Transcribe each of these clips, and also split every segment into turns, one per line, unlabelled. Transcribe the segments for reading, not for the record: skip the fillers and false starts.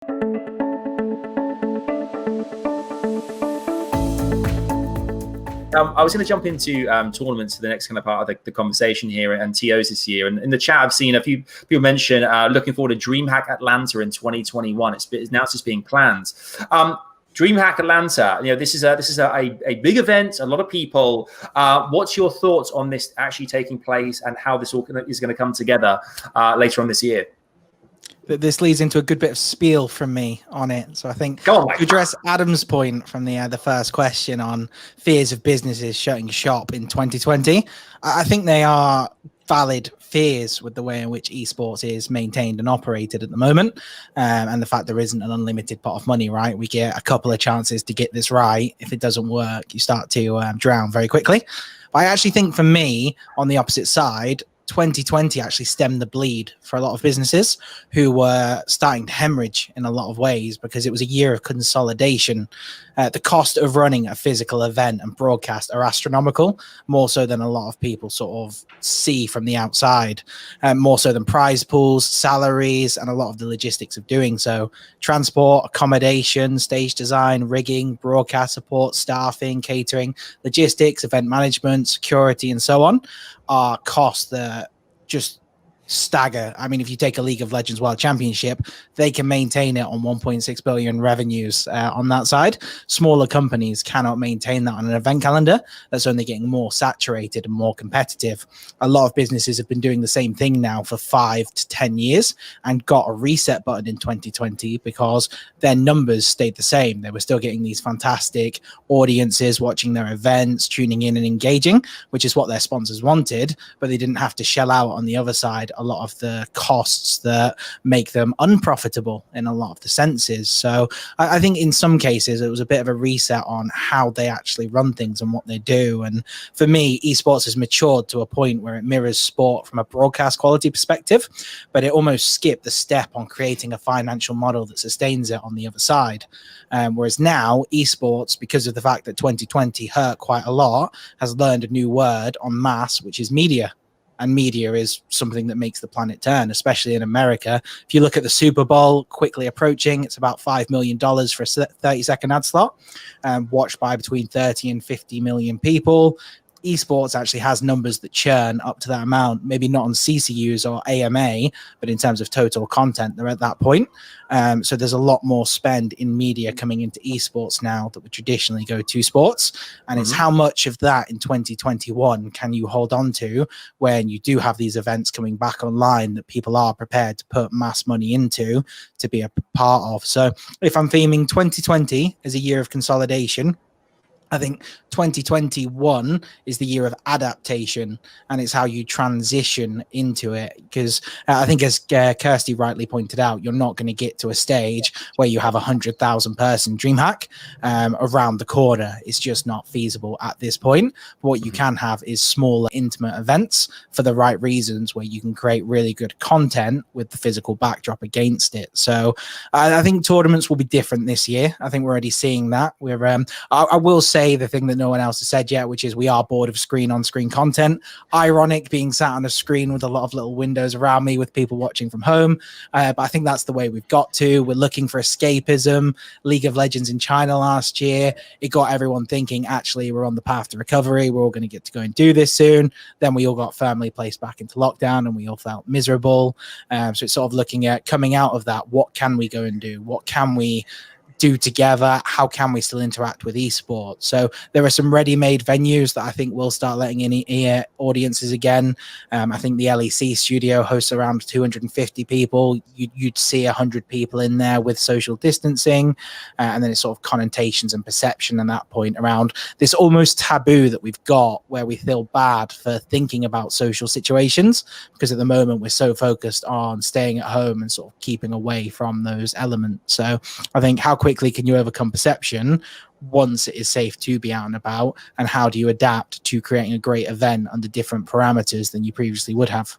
I was going to jump into tournaments for the next kind of part of the conversation here, and TOs this year. And in the chat, I've seen a few people mention looking forward to DreamHack Atlanta in 2021. It's now just being planned. DreamHack Atlanta, this is a big event. A lot of people. What's your thoughts on this actually taking place and how this all is going to come together later on this year?
This leads into a good bit of spiel from me on it. So I think to address Adam's point from the first question on fears of businesses shutting shop in 2020, I think they are valid fears with the way in which esports is maintained and operated at the moment, and the fact there isn't an unlimited pot of money, right? We get a couple of chances to get this right. If it doesn't work, you start to drown very quickly. But I actually think for me, on the opposite side, 2020 actually stemmed the bleed for a lot of businesses who were starting to hemorrhage in a lot of ways because it was a year of consolidation. The cost of running a physical event and broadcast are astronomical, more so than a lot of people sort of see from the outside, more so than prize pools, salaries, and a lot of the logistics of doing so. Transport, accommodation, stage design, rigging, broadcast support, staffing, catering, logistics, event management, security, and so on are costs that just stagger. I mean, if you take a League of Legends World Championship, they can maintain it on 1.6 billion revenues on that side. Smaller companies cannot maintain that on an event calendar that's only getting more saturated and more competitive. A lot of businesses have been doing the same thing now for 5 to 10 years and got a reset button in 2020 because their numbers stayed the same. They were still getting these fantastic audiences watching their events, tuning in and engaging, which is what their sponsors wanted, but they didn't have to shell out on the other side a lot of the costs that make them unprofitable in a lot of the senses. So I think in some cases it was a bit of a reset on how they actually run things and what they do. And for me, esports has matured to a point where it mirrors sport from a broadcast quality perspective, but it almost skipped the step on creating a financial model that sustains it on the other side. Whereas now esports, because of the fact that 2020 hurt quite a lot, has learned a new word en masse, which is media. And media is something that makes the planet turn, especially in America. If you look at the Super Bowl quickly approaching, it's about $5 million for a 30-second ad slot, watched by between 30 and 50 million people. Esports actually has numbers that churn up to that amount, maybe not on CCUs or AMA, but in terms of total content, they're at that point. So there's a lot more spend in media coming into esports now that would traditionally go to sports. And it's how much of that in 2021 can you hold on to when you do have these events coming back online that people are prepared to put mass money into to be a part of. So if I'm theming 2020 as a year of consolidation, I think 2021 is the year of adaptation, and it's how you transition into it. Because I think, as Kirsty rightly pointed out, you're not going to get to a stage where you have 100,000 person DreamHack around the corner. It's just not feasible at this point. But what you can have is smaller, intimate events for the right reasons, where you can create really good content with the physical backdrop against it. So I think tournaments will be different this year. I think we're already seeing that. I will say the thing that no one else has said yet, which is we are bored of screen-on-screen content. Ironic being sat on a screen with a lot of little windows around me with people watching from home. But I think that's the way we've got to. We're looking for escapism. League of Legends in China last year, it got everyone thinking, actually, we're on the path to recovery. We're all going to get to go and do this soon. Then we all got firmly placed back into lockdown and we all felt miserable. So it's sort of looking at coming out of that. What can we go and do? What can we do together? How can we still interact with esports? So there are some ready-made venues that I think will start letting in audiences again. I think the LEC studio hosts around 250 people. You'd see 100 people in there with social distancing, and then it's sort of connotations and perception at that point around this almost taboo that we've got, where we feel bad for thinking about social situations, because at the moment we're so focused on staying at home and sort of keeping away from those elements. So I think, how quickly can you overcome perception once it is safe to be out and about, and how do you adapt to creating a great event under different parameters than you previously would have?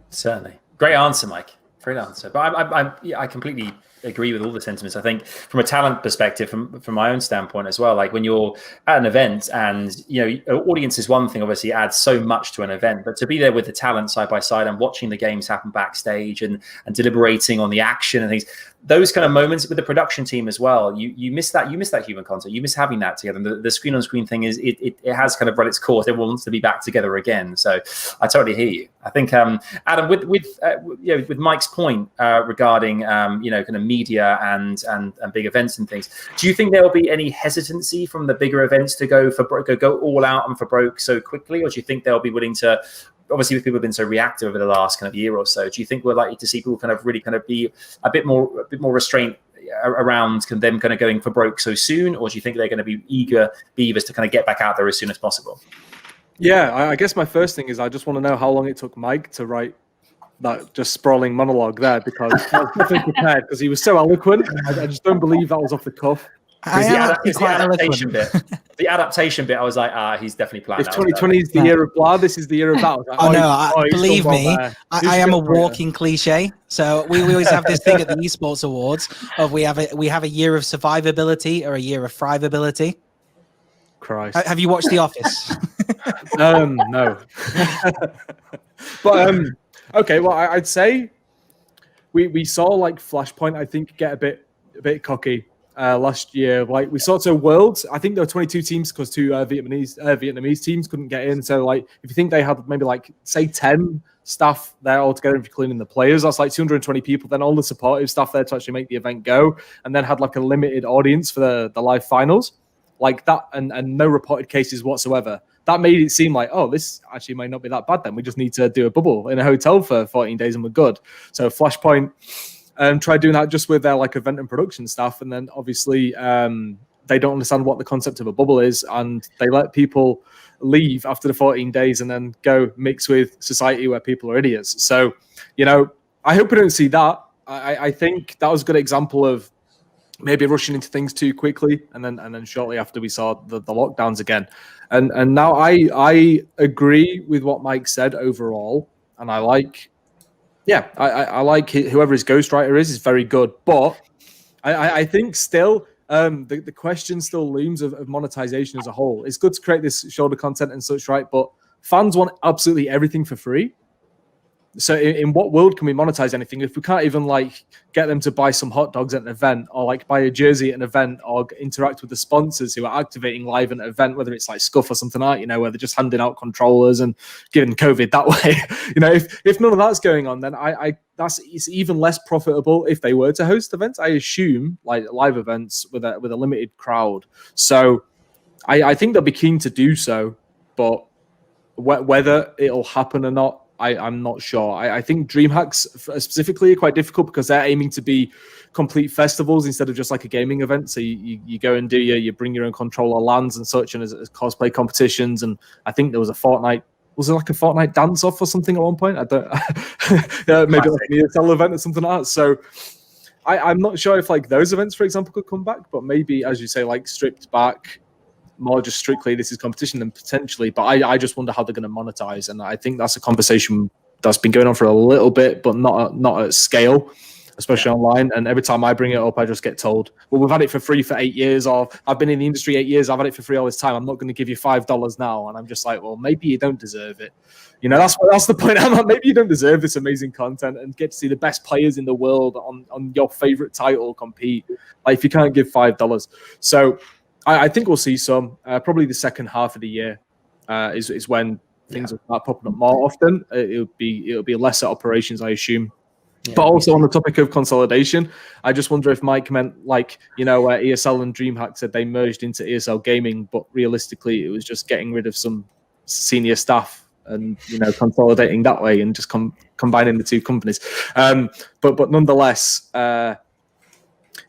Certainly. Great answer, Mike. Great answer. But I completely agree with all the sentiments. I think from a talent perspective, from my own standpoint as well, like when you're at an event and, audience is one thing, obviously adds so much to an event, but to be there with the talent side by side and watching the games happen backstage and deliberating on the action and things, those kind of moments with the production team as well, you miss that human contact. You miss having that together. And the screen on screen thing is it has kind of run its course. Everyone wants to be back together again. So I totally hear you. I think Adam, with Mike's point regarding kind of media and big events and things, do you think there will be any hesitancy from the bigger events to go all out and for broke so quickly, or do you think they'll be willing to? Obviously, with people have been so reactive over the last kind of year or so, do you think we're likely to see people kind of really kind of be a bit more restraint around them kind of going for broke so soon, or do you think they're going to be eager beavers to kind of get back out there as soon as possible?
Yeah, I guess my first thing is I just want to know how long it took Mike to write that just sprawling monologue there, because I was definitely prepared because he was so eloquent. I just don't believe that was off the cuff.
The adaptation bit, I was like, he's definitely planned.
If 2020 is the year of blah, this is the year of that.
Like, believe me, I am a walking cliche. So we always have this thing at the Esports Awards of we have a year of survivability or a year of thrivability.
Christ.
Have you watched The Office?
No. But okay, well, I'd say we saw like Flashpoint, I think, get a bit cocky last year. Like we saw to Worlds, I think there were 22 teams because two Vietnamese teams couldn't get in. So like if you think they had maybe like say 10 staff there altogether, if you're cleaning the players, that's like 220 people. Then all the supportive staff there to actually make the event go, and then had like a limited audience for the live finals, like that, and no reported cases whatsoever. That made it seem like, oh, this actually might not be that bad then. We just need to do a bubble in a hotel for 14 days and we're good. So Flashpoint tried doing that just with their like event and production staff, and then obviously they don't understand what the concept of a bubble is, and they let people leave after the 14 days and then go mix with society where people are idiots. So, I hope we don't see that. I think that was a good example of maybe rushing into things too quickly, and then shortly after we saw the lockdowns again. And now I agree with what Mike said overall, and I like whoever his ghostwriter is very good, but I think still the question still looms of monetization as a whole. It's good to create this shoulder content and such, right? But fans want absolutely everything for free. So in what world can we monetize anything if we can't even like get them to buy some hot dogs at an event, or like buy a jersey at an event, or interact with the sponsors who are activating live at an event, whether it's like Scuff or something like, where they're just handing out controllers and giving COVID that way. If none of that's going on, then it's even less profitable if they were to host events. I assume like live events with a limited crowd. So I think they'll be keen to do so, but whether it'll happen or not, I'm not sure. I think DreamHacks specifically are quite difficult because they're aiming to be complete festivals instead of just like a gaming event. So you go and you bring your own controller lands and such, and as cosplay competitions. And I think there was a Fortnite. Was there like a Fortnite dance-off or something at one point? I don't. Maybe like an ESL event or something like that. So I'm not sure if like those events, for example, could come back. But maybe, as you say, like stripped back, more just strictly this is competition, then potentially. But I just wonder how they're going to monetize, and I think that's a conversation that's been going on for a little bit, but not at scale, especially online. And every time I bring it up, I just get told, well, we've had it for free for 8 years, or I've been in the industry 8 years, I've had it for free all this time, I'm not going to give you $5 now. And I'm just like, well, maybe you don't deserve it. That's the point. I'm like, maybe you don't deserve this amazing content and get to see the best players in the world on your favorite title compete. Like if you can't give $5. So I think we'll see some. Probably the second half of the year is when things will start popping up more often. It'll be lesser operations, I assume. Yeah. But also on the topic of consolidation, I just wonder if Mike meant like where ESL and DreamHack said they merged into ESL Gaming, but realistically it was just getting rid of some senior staff and consolidating that way and just combining the two companies. But nonetheless.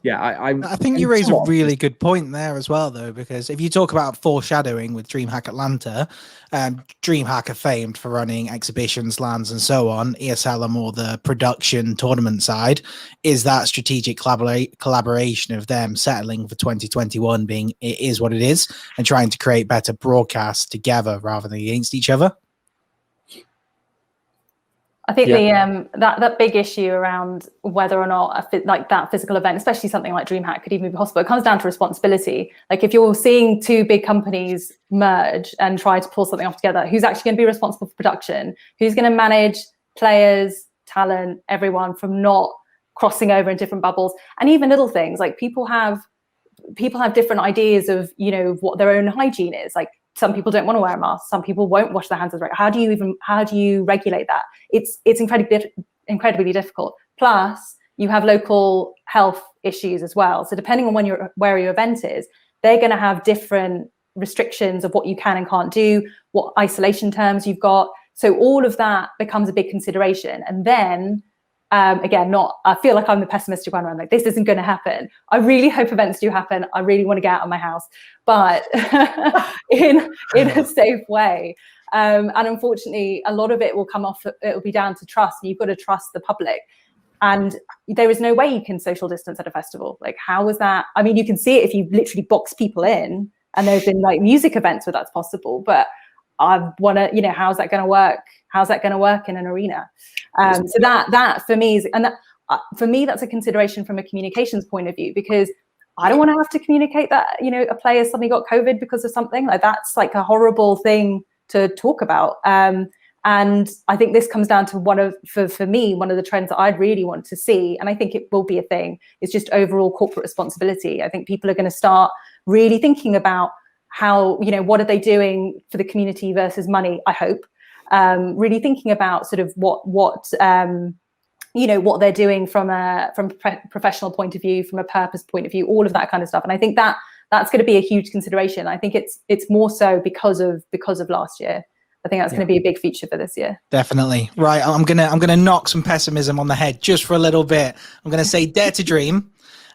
I
think you raise a really good point there as well, though, because if you talk about foreshadowing with DreamHack Atlanta, DreamHack are famed for running exhibitions, LANs, and so on. ESL are more the production tournament side. Is that strategic collaboration of them settling for 2021 being it is what it is and trying to create better broadcasts together rather than against each other?
I think that big issue around whether or not that physical event, especially something like DreamHack, could even be possible, it comes down to responsibility. Like if you're seeing two big companies merge and try to pull something off together, who's actually going to be responsible for production? Who's going to manage players, talent, everyone from not crossing over in different bubbles? And even little things like people have different ideas of, you know, what their own hygiene is. Like some people don't want to wear a mask. Some people won't wash their hands as regularly. How do you regulate that? It's incredibly difficult. Plus, you have local health issues as well. So depending on where your event is, they're going to have different restrictions of what you can and can't do, what isolation terms you've got. So all of that becomes a big consideration. And then, again, I feel like I'm the pessimistic one. I'm like, this isn't going to happen. I really hope events do happen. I really want to get out of my house, but in a safe way. And unfortunately, a lot of it will come off. It'll be down to trust. You've got to trust the public. And there is no way you can social distance at a festival. Like, how is that? I mean, you can see it if you literally box people in, and there's been like music events where that's possible. But I want to, you know, how's that going to work? How's that going to work in an arena? So that for me is, and that, for me, that's a consideration from a communications point of view, because I don't want to have to communicate that, you know, a player suddenly got COVID because of something. Like that's like a horrible thing to talk about. And I think this comes down to for me, one of the trends that I'd really want to see, and I think it will be a thing, is just overall corporate responsibility. I think people are going to start really thinking about how, you know, what are they doing for the community versus money, I hope. Really thinking about sort of what they're doing from a professional point of view, from a purpose point of view, all of that kind of stuff. And I think that's going to be a huge consideration. I think it's more so because of last year. I think that's going to be a big feature for this year. Definitely.
Right. I'm gonna knock some pessimism on the head just for a little bit. I'm gonna say dare to dream.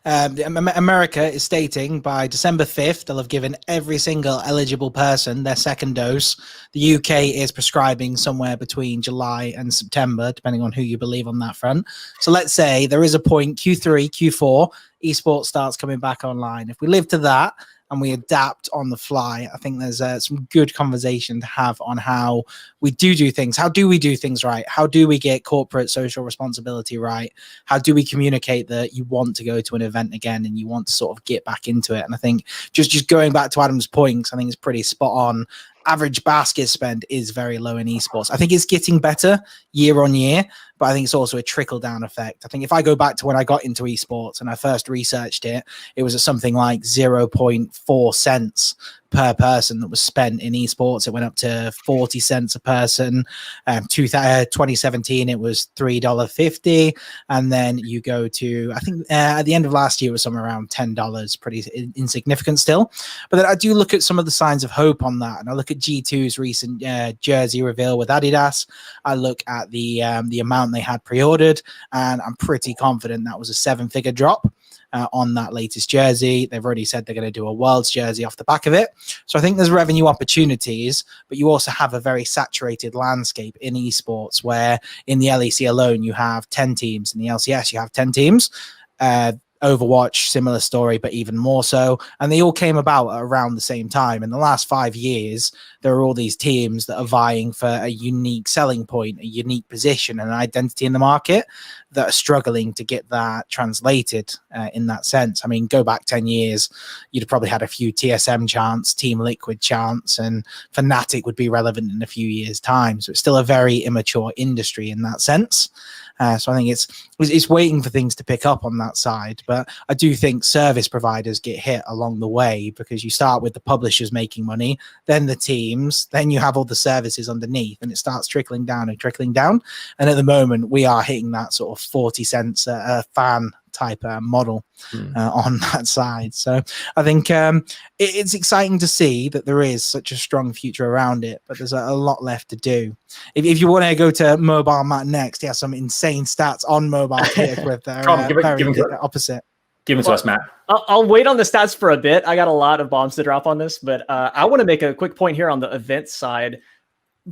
America is stating by December 5th, they'll have given every single eligible person their second dose. The UK is prescribing somewhere between July and September, depending on who you believe on that front. So let's say there is a point, Q3, Q4, esports starts coming back online. If we live to that and we adapt on the fly, I think there's some good conversation to have on how we do things. How do we do things right? How do we get corporate social responsibility right? How do we communicate that you want to go to an event again and you want to sort of get back into it? And I think just going back to Adam's points, I think it's pretty spot on. Average basket spend is very low in esports. I think it's getting better year on year, but I think it's also a trickle down effect. I think if I go back to when I got into esports and I first researched it, it was at something like 0.4 cents per person that was spent in esports. It went up to 40 cents a person. 2017, it was $3.50. And then you go to, I think at the end of last year, it was somewhere around $10, pretty insignificant still. But then I do look at some of the signs of hope on that. And I look at G2's recent jersey reveal with Adidas. I look at the amount they had pre-ordered, and I'm pretty confident that was a 7-figure drop on that latest jersey. They've already said they're going to do a Worlds jersey off the back of it. So I think there's revenue opportunities, but you also have a very saturated landscape in esports where in the LEC alone, you have 10 teams. In the LCS, you have 10 teams. Overwatch, similar story, but even more so. And they all came about around the same time. In the last 5 years, there are all these teams that are vying for a unique selling point, a unique position, and an identity in the market that are struggling to get that translated in that sense. I mean, go back 10 years, you'd have probably had a few TSM chants, Team Liquid chants, and Fnatic would be relevant in a few years' time. So it's still a very immature industry in that sense. So I think it's waiting for things to pick up on that side. But I do think service providers get hit along the way, because you start with the publishers making money, then the teams, then you have all the services underneath, and it starts trickling down and trickling down. And at the moment, we are hitting that sort of 40 cents a fan type model on that side. So I think it's exciting to see that there is such a strong future around it, but there's a lot left to do. If you want to go to MobileMatt next, he has some insane stats on mobile with their opposite.
Give it to us, Matt.
I'll wait on the stats for a bit. I got a lot of bombs to drop on this, but I want to make a quick point here on the event side.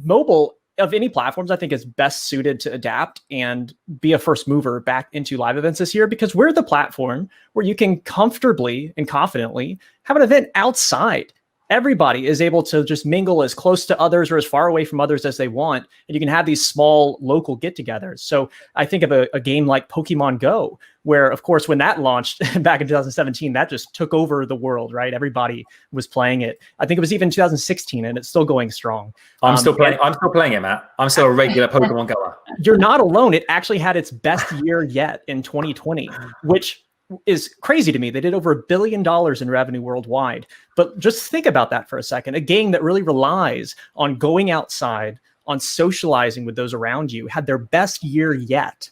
Mobile, of any platforms, I think is best suited to adapt and be a first mover back into live events this year, because we're the platform where you can comfortably and confidently have an event outside everybody is able to just mingle as close to others or as far away from others as they want. And you can have these small local get-togethers. So I think of a game like Pokemon Go, where, of course, when that launched back in 2017, that just took over the world, right? Everybody was playing it. I think it was even 2016, and it's still going strong.
I'm still playing it, Matt. I'm still a regular Pokemon goer.
You're not alone. It actually had its best year yet in 2020, which is crazy to me. They did over $1 billion in revenue worldwide. But just think about that for a second. A game that really relies on going outside, on socializing with those around you, had their best year yet.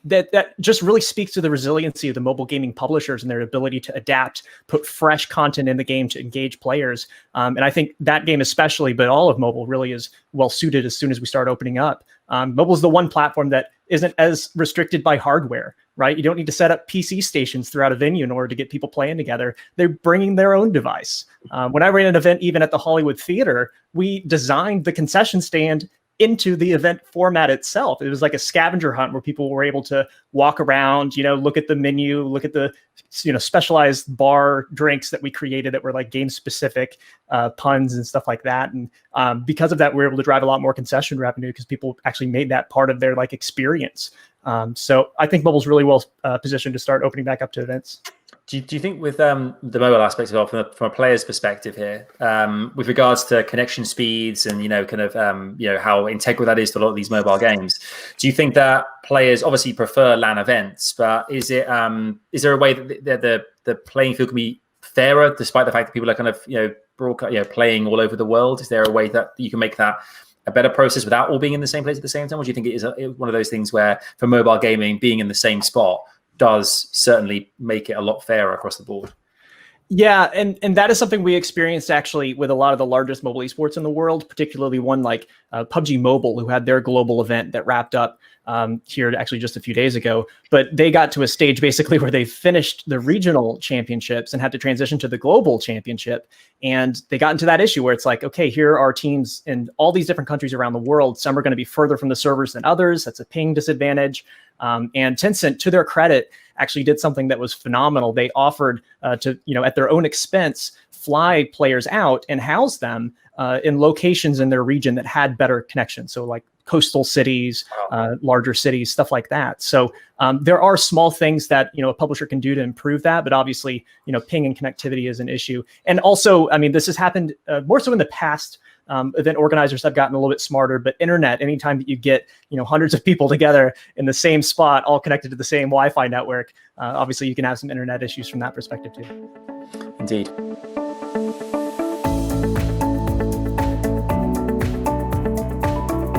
That just really speaks to the resiliency of the mobile gaming publishers and their ability to adapt, put fresh content in the game to engage players. And I think that game especially, but all of mobile really is well suited as soon as we start opening up. Mobile is the one platform that isn't as restricted by hardware, right? You don't need to set up PC stations throughout a venue in order to get people playing together. They're bringing their own device. When I ran an event, even at the Hollywood Theater, we designed the concession stand into the event format itself. It was like a scavenger hunt where people were able to walk around, look at the menu, look at the, specialized bar drinks that we created that were like game specific puns and stuff like that. And because of that, we were able to drive a lot more concession revenue because people actually made that part of their like experience. So I think mobile's really well positioned to start opening back up to events.
Do you think with the mobile aspects of it, from a player's perspective here, with regards to connection speeds and how integral that is to a lot of these mobile games, do you think that players obviously prefer LAN events, but is there a way that the playing field can be fairer despite the fact that people are kind of playing all over the world? Is there a way that you can make that a better process without all being in the same place at the same time? Or do you think it is one of those things where for mobile gaming, being in the same spot does certainly make it a lot fairer across the board?
Yeah, and that is something we experienced actually with a lot of the largest mobile esports in the world, particularly one like PUBG Mobile, who had their global event that wrapped up here actually just a few days ago. But they got to a stage basically where they finished the regional championships and had to transition to the global championship. And they got into that issue where it's like, okay, here are teams in all these different countries around the world. Some are going to be further from the servers than others. That's a ping disadvantage. And Tencent, to their credit, actually did something that was phenomenal. They offered to, at their own expense, fly players out and house them in locations in their region that had better connections. So like coastal cities, larger cities, stuff like that. So there are small things that, a publisher can do to improve that. But obviously, ping and connectivity is an issue. And also, I mean, this has happened more so in the past. Event organizers have gotten a little bit smarter, but internet, anytime that you get, hundreds of people together in the same spot, all connected to the same Wi-Fi network, obviously you can have some internet issues from that perspective too.
Indeed.